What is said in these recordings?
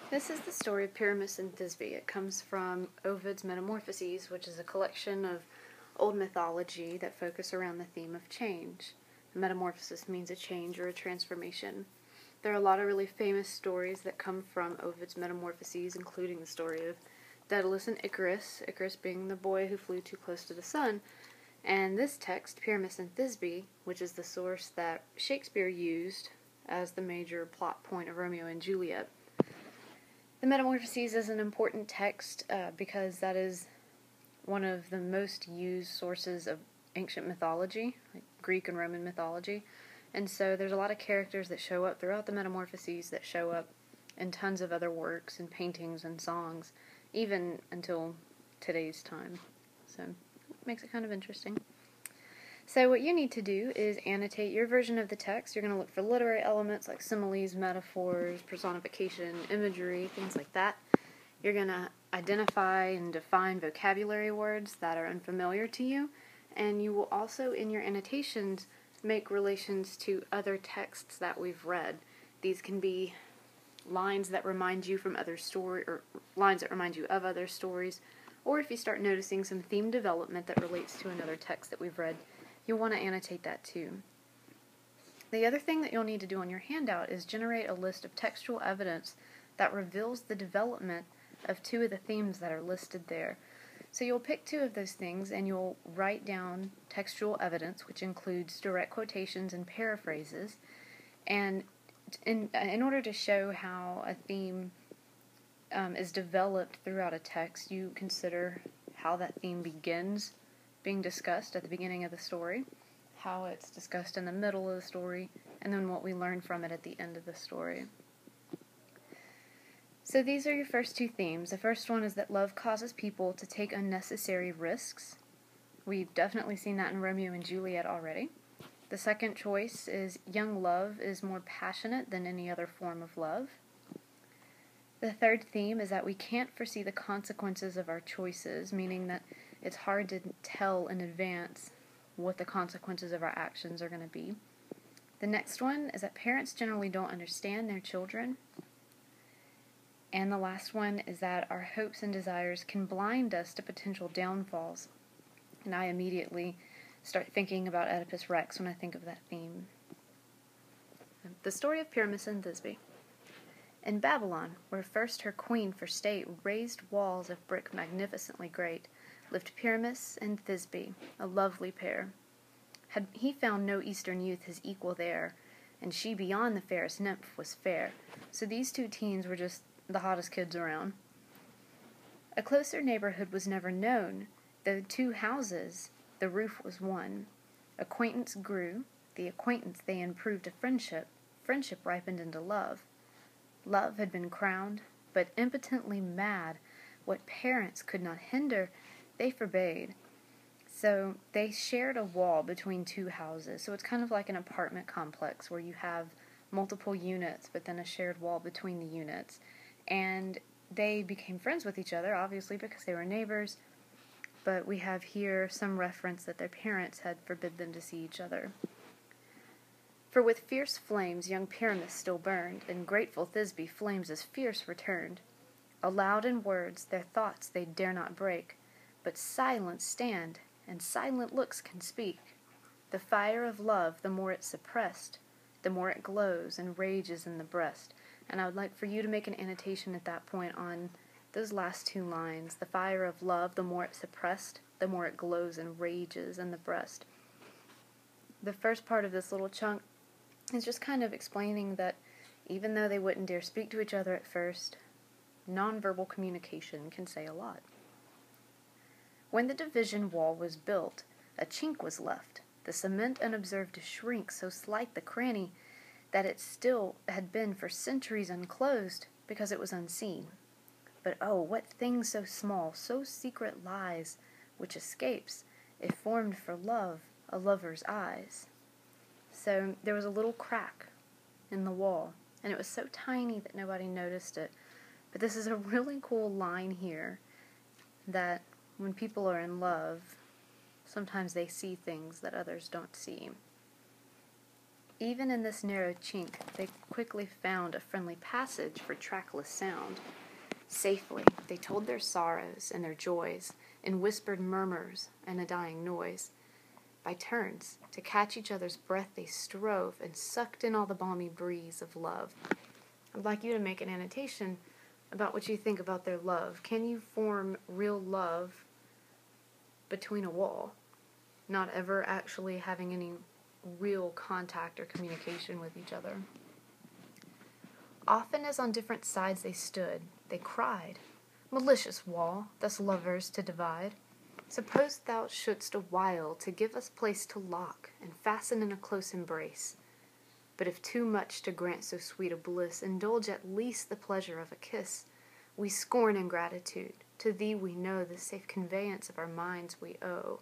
This is the story of Pyramus and Thisbe. It comes from Ovid's Metamorphoses, which is a collection of old mythology that focus around the theme of change. A metamorphosis means a change or a transformation. There are a lot of really famous stories that come from Ovid's Metamorphoses, including the story of Daedalus and Icarus, Icarus being the boy who flew too close to the sun, and this text, Pyramus and Thisbe, which is the source that Shakespeare used as the major plot point of Romeo and Juliet. The Metamorphoses is an important text because that is one of the most used sources of ancient mythology, like Greek and Roman mythology. And so there's a lot of characters that show up throughout the Metamorphoses that show up in tons of other works and paintings and songs, even until today's time. So it makes it kind of interesting. So what you need to do is annotate your version of the text. You're going to look for literary elements like similes, metaphors, personification, imagery, things like that. You're going to identify and define vocabulary words that are unfamiliar to you, and you will also, in your annotations, make relations to other texts that we've read. These can be lines that remind you from other story or lines that remind you of other stories, or if you start noticing some theme development that relates to another text that we've read, you'll want to annotate that too. The other thing that you'll need to do on your handout is generate a list of textual evidence that reveals the development of two of the themes that are listed there. So you'll pick two of those things and you'll write down textual evidence, which includes direct quotations and paraphrases. And in order to show how a theme is developed throughout a text, you consider how that theme begins being discussed at the beginning of the story, how it's discussed in the middle of the story, and then what we learn from it at the end of the story. So these are your first two themes. The first one is that love causes people to take unnecessary risks. We've definitely seen that in Romeo and Juliet already. The second choice is young love is more passionate than any other form of love. The third theme is that we can't foresee the consequences of our choices, meaning that it's hard to tell in advance what the consequences of our actions are going to be. The next one is that parents generally don't understand their children. And the last one is that our hopes and desires can blind us to potential downfalls. And I immediately start thinking about Oedipus Rex when I think of that theme. The story of Pyramus and Thisbe. In Babylon, where first her queen for state raised walls of brick magnificently great, lived Pyramus and Thisbe, a lovely pair. Had he found no eastern youth his equal there, and she beyond the fairest nymph was fair, so these two teens were just the hottest kids around. A closer neighborhood was never known, though two houses, the roof was one. Acquaintance grew, the acquaintance they improved to friendship, friendship ripened into love. Love had been crowned, but impotently mad, what parents could not hinder, they forbade. So they shared a wall between two houses. So it's kind of like an apartment complex where you have multiple units, but then a shared wall between the units. And they became friends with each other, obviously, because they were neighbors. But we have here some reference that their parents had forbid them to see each other. For with fierce flames young Pyramus still burned, and grateful Thisbe flames as fierce returned. Aloud in words their thoughts they dare not break, but silent stand, and silent looks can speak. The fire of love, the more it's suppressed, the more it glows and rages in the breast. And I would like for you to make an annotation at that point on those last two lines. The fire of love, the more it's suppressed, the more it glows and rages in the breast. The first part of this little chunk is just kind of explaining that even though they wouldn't dare speak to each other at first, nonverbal communication can say a lot. When the division wall was built, a chink was left, the cement unobserved to shrink, so slight the cranny, that it still had been for centuries unclosed, because it was unseen. But oh, what thing so small, so secret lies, which escapes, if formed for love, a lover's eyes. So there was a little crack in the wall, and it was so tiny that nobody noticed it. But this is a really cool line here, that when people are in love, sometimes they see things that others don't see. Even in this narrow chink, they quickly found a friendly passage for trackless sound. Safely, they told their sorrows and their joys in whispered murmurs and a dying noise. By turns, to catch each other's breath they strove and sucked in all the balmy breeze of love. I'd like you to make an annotation about what you think about their love. Can you form real love between a wall, not ever actually having any real contact or communication with each other? Often as on different sides they stood, they cried, "Malicious wall, thus lovers to divide! Suppose thou shouldst a while to give us place to lock and fasten in a close embrace. But if too much to grant so sweet a bliss, indulge at least the pleasure of a kiss. We scorn ingratitude, to thee we know the safe conveyance of our minds we owe."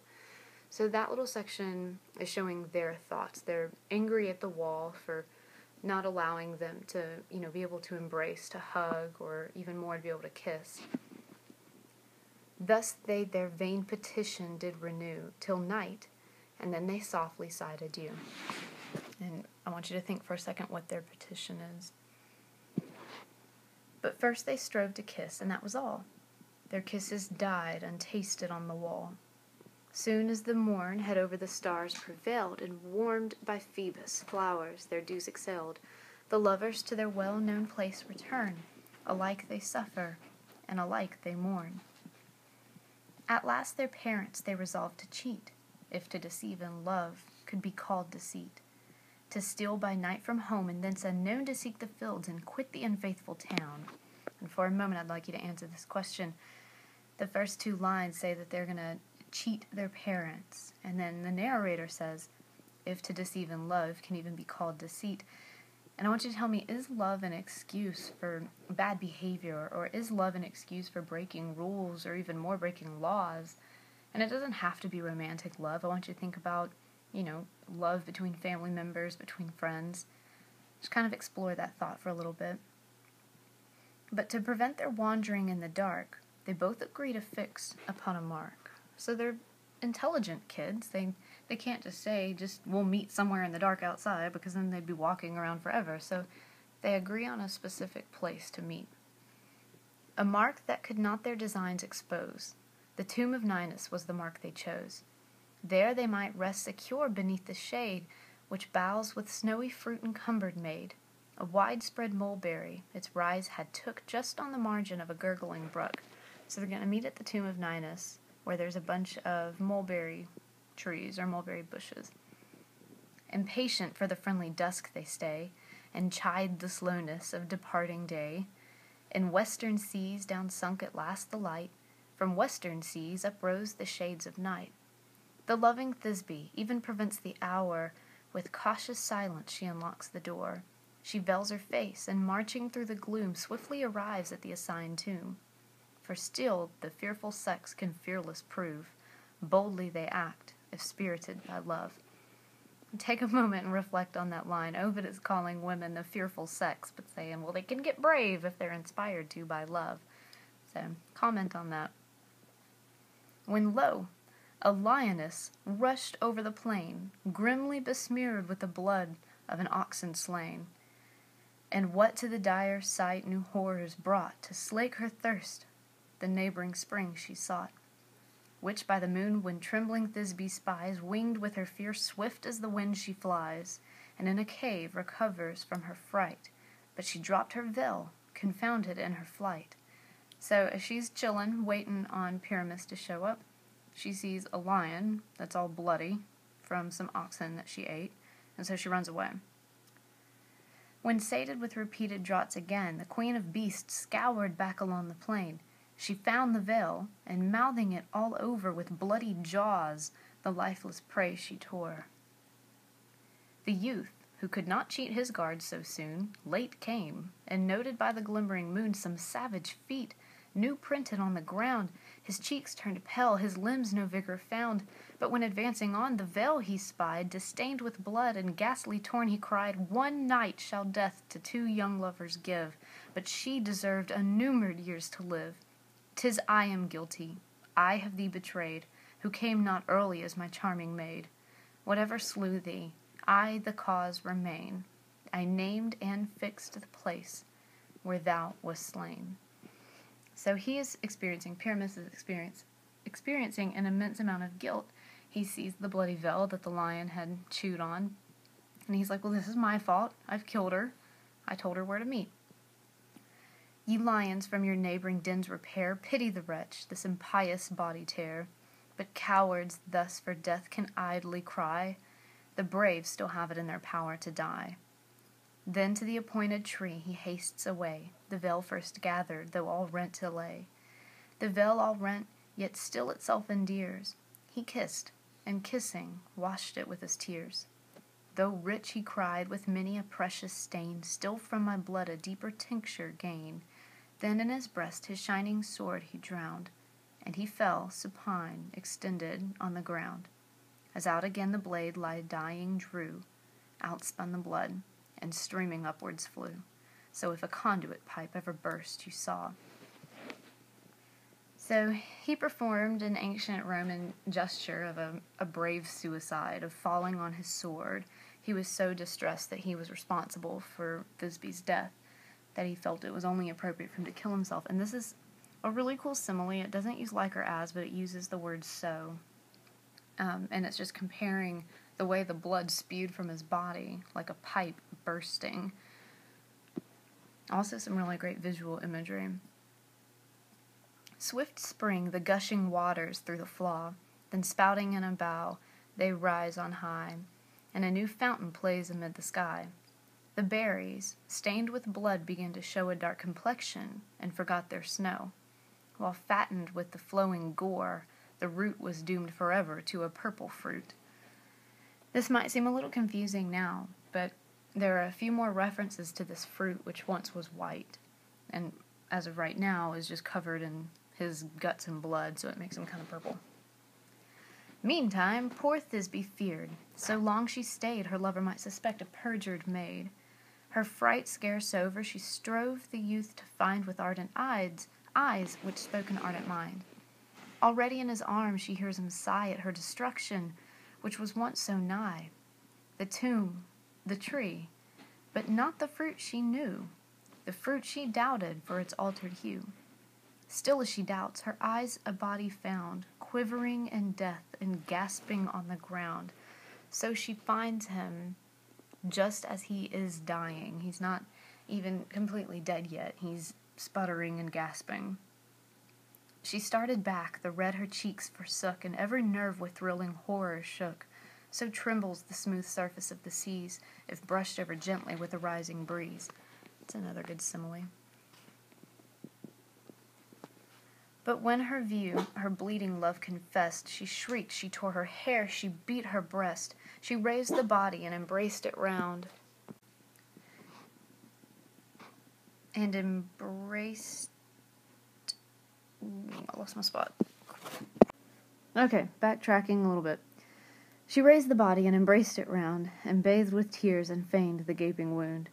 So that little section is showing their thoughts. They're angry at the wall for not allowing them to, be able to embrace, to hug, or even more to be able to kiss. Thus they their vain petition did renew till night, and then they softly sighed adieu. And I want you to think for a second what their petition is. But first they strove to kiss, and that was all. Their kisses died untasted on the wall. Soon as the morn had over the stars prevailed, and warmed by Phoebus' flowers their dews exhaled, the lovers to their well-known place return. Alike they suffer, and alike they mourn. At last their parents they resolved to cheat, if to deceive in love could be called deceit. To steal by night from home, and thence unknown to seek the fields, and quit the unfaithful town. And for a moment I'd like you to answer this question. The first two lines say that they're going to cheat their parents, and then the narrator says, if to deceive in love can even be called deceit. And I want you to tell me, is love an excuse for bad behavior, or is love an excuse for breaking rules, or even more breaking laws? And it doesn't have to be romantic love. I want you to think about, love between family members, between friends. Just kind of explore that thought for a little bit. But to prevent their wandering in the dark, they both agree to fix upon a mark. So they're intelligent kids. They can't just say, we'll meet somewhere in the dark outside, because then they'd be walking around forever. So they agree on a specific place to meet. A mark that could not their designs expose. The tomb of Ninus was the mark they chose. There they might rest secure beneath the shade, which boughs with snowy fruit encumbered made. A widespread mulberry its rise had took just on the margin of a gurgling brook. So they're going to meet at the tomb of Ninus, where there's a bunch of mulberry trees or mulberry bushes. Impatient for the friendly dusk they stay, and chide the slowness of departing day. In western seas down sunk at last the light, from western seas uprose the shades of night. The loving Thisbe even prevents the hour, with cautious silence she unlocks the door. She veils her face, and marching through the gloom swiftly arrives at the assigned tomb. For still the fearful sex can fearless prove, boldly they act, if spirited by love. Take a moment and reflect on that line. Ovid is calling women the fearful sex, but saying, well, they can get brave if they're inspired to by love. So, comment on that. When lo, a lioness rushed over the plain, grimly besmeared with the blood of an oxen slain. And what to the dire sight new horrors brought, to slake her thirst, the neighboring spring she sought. Which by the moon when trembling Thisbe spies, winged with her fear swift as the wind she flies, and in a cave recovers from her fright, but she dropped her veil, confounded in her flight. So as she's chillin', waiting on Pyramus to show up, she sees a lion that's all bloody from some oxen that she ate, and so she runs away. When sated with repeated draughts again, the queen of beasts scoured back along the plain. She found the veil, and mouthing it all over with bloody jaws, the lifeless prey she tore. The youth, who could not cheat his guard so soon, late came, and noted by the glimmering moon some savage feet, new printed on the ground. His cheeks turned pale, his limbs no vigor found, but when advancing on, the veil he spied, distained with blood and ghastly torn, he cried, "One night shall death to two young lovers give, but she deserved unnumbered years to live. 'Tis I am guilty, I have thee betrayed, who came not early as my charming maid. Whatever slew thee, I the cause remain. I named and fixed the place where thou wast slain. So he is experiencing, Pyramus is experiencing an immense amount of guilt. He sees the bloody veil that the lion had chewed on, and he's like, well, this is my fault. I've killed her. I told her where to meet. Ye lions from your neighboring dens repair, pity the wretch, this impious body tear. But cowards thus for death can idly cry, the brave still have it in their power to die. Then to the appointed tree he hastes away, the veil first gathered, though all rent to lay. The veil all rent, yet still itself endears. He kissed, and kissing, washed it with his tears. Though rich, he cried, with many a precious stain, still from my blood a deeper tincture gain. Then in his breast his shining sword he drowned, and he fell, supine, extended on the ground. As out again the blade lie dying drew, out spun the blood, and streaming upwards flew. So if a conduit pipe ever burst, you saw. So he performed an ancient Roman gesture of a brave suicide, of falling on his sword. He was so distressed that he was responsible for Thisbe's death that he felt it was only appropriate for him to kill himself. And this is a really cool simile. It doesn't use like or as, but it uses the word so. And it's just comparing the way the blood spewed from his body, like a pipe bursting. Also some really great visual imagery. Swift spring the gushing waters through the flaw, then spouting in a bough, they rise on high, and a new fountain plays amid the sky. The berries, stained with blood, began to show a dark complexion, and forgot their snow, while fattened with the flowing gore, the root was doomed forever to a purple fruit. This might seem a little confusing now, but there are a few more references to this fruit which once was white, and as of right now is just covered in his guts and blood, so it makes him kind of purple. Meantime, poor Thisbe feared. So long she stayed, her lover might suspect a perjured maid. Her fright scarce over, she strove the youth to find with ardent eyes which spoke an ardent mind. Already in his arms she hears him sigh at her destruction, which was once so nigh. The tomb, the tree, but not the fruit she knew. The fruit she doubted for its altered hue. Still as she doubts, her eyes a body found, quivering in death and gasping on the ground. So she finds him just as he is dying. He's not even completely dead yet. He's sputtering and gasping. She started back, the red her cheeks forsook, and every nerve with thrilling horror shook. So trembles the smooth surface of the seas, if brushed over gently with a rising breeze. It's another good simile. But when her view, her bleeding love confessed, she shrieked, she tore her hair, she beat her breast. She raised the body and embraced it round. I lost my spot. Okay, backtracking a little bit. She raised the body and embraced it round, and bathed with tears and feigned the gaping wound.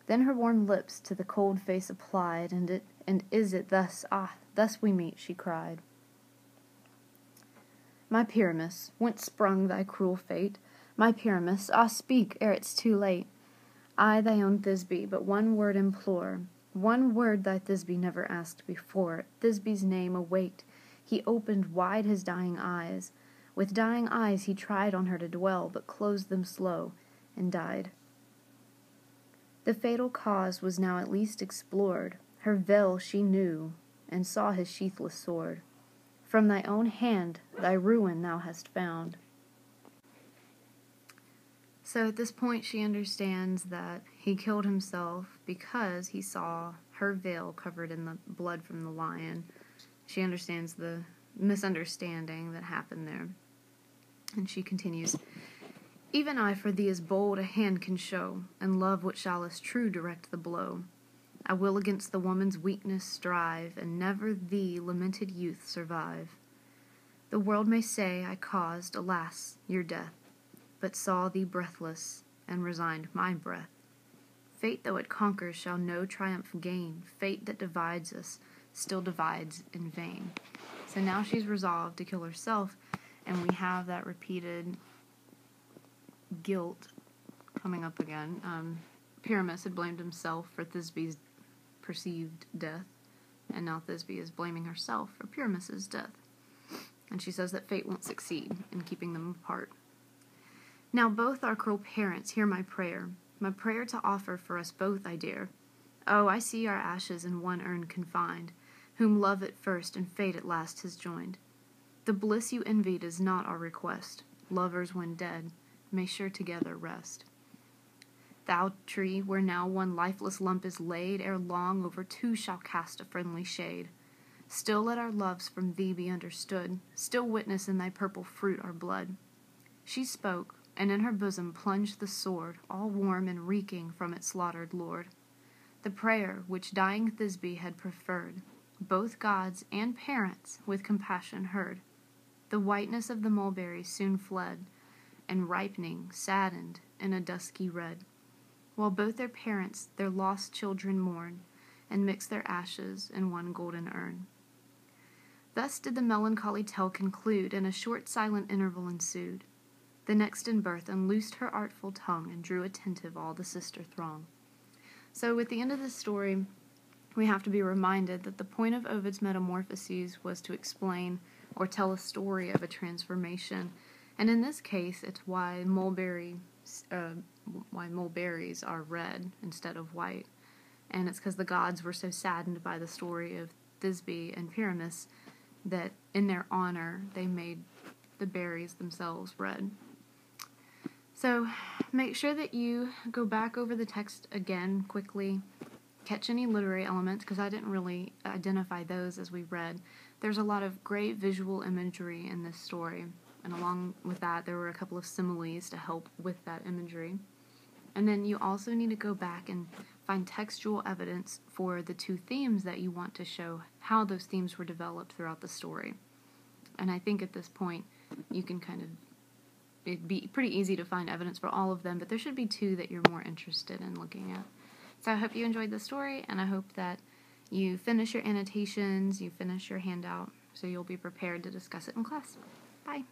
Then her warm lips to the cold face applied, and is it thus, thus we meet, she cried. My Pyramus, whence sprung thy cruel fate? My Pyramus, speak, ere it's too late. I, thy own Thisbe, but one word implore. One word thy Thisbe never asked before. Thisbe's name await. He opened wide his dying eyes. With dying eyes he tried on her to dwell, but closed them slow, and died. The fatal cause was now at least explored. Her veil she knew, and saw his sheathless sword. From thy own hand thy ruin thou hast found. So at this point she understands that he killed himself because he saw her veil covered in the blood from the lion. She understands the misunderstanding that happened there. And she continues, Even I for thee as bold a hand can show, and love what shall as true direct the blow. I will against the woman's weakness strive, and never thee, lamented youth, survive. The world may say I caused, alas, your death, but saw thee breathless, and resigned my breath. Fate, though it conquers, shall no triumph gain. Fate that divides us still divides in vain. So now she's resolved to kill herself, and we have that repeated guilt coming up again. Pyramus had blamed himself for Thisbe's perceived death, and now Thisbe is blaming herself for Pyramus's death. And she says that fate won't succeed in keeping them apart. Now both our cruel parents, hear my prayer to offer for us both I dare. Oh, I see our ashes in one urn confined, whom love at first and fate at last has joined. The bliss you envied is not our request. Lovers, when dead, may sure together rest. Thou tree, where now one lifeless lump is laid, ere long over two shall cast a friendly shade. Still let our loves from thee be understood, still witness in thy purple fruit our blood. She spoke, and in her bosom plunged the sword, all warm and reeking from its slaughtered lord. The prayer which dying Thisbe had preferred, both gods and parents with compassion heard. The whiteness of the mulberry soon fled, and ripening, saddened in a dusky red, while both their parents their lost children mourn, and mix their ashes in one golden urn. Thus did the melancholy tale conclude, and a short silent interval ensued. The next in birth unloosed her artful tongue, and drew attentive all the sister throng. So at the end of this story, we have to be reminded that the point of Ovid's Metamorphoses was to explain or tell a story of a transformation. And in this case, it's why mulberries are red instead of white. And it's because the gods were so saddened by the story of Thisbe and Pyramus that in their honor they made the berries themselves red. So make sure that you go back over the text again quickly, catch any literary elements, because I didn't really identify those as we read. There's a lot of great visual imagery in this story, and along with that there were a couple of similes to help with that imagery. And then you also need to go back and find textual evidence for the two themes that you want to show how those themes were developed throughout the story. And I think at this point you can it'd be pretty easy to find evidence for all of them, but there should be two that you're more interested in looking at. So I hope you enjoyed the story, and I hope that you finish your annotations, you finish your handout, so you'll be prepared to discuss it in class. Bye.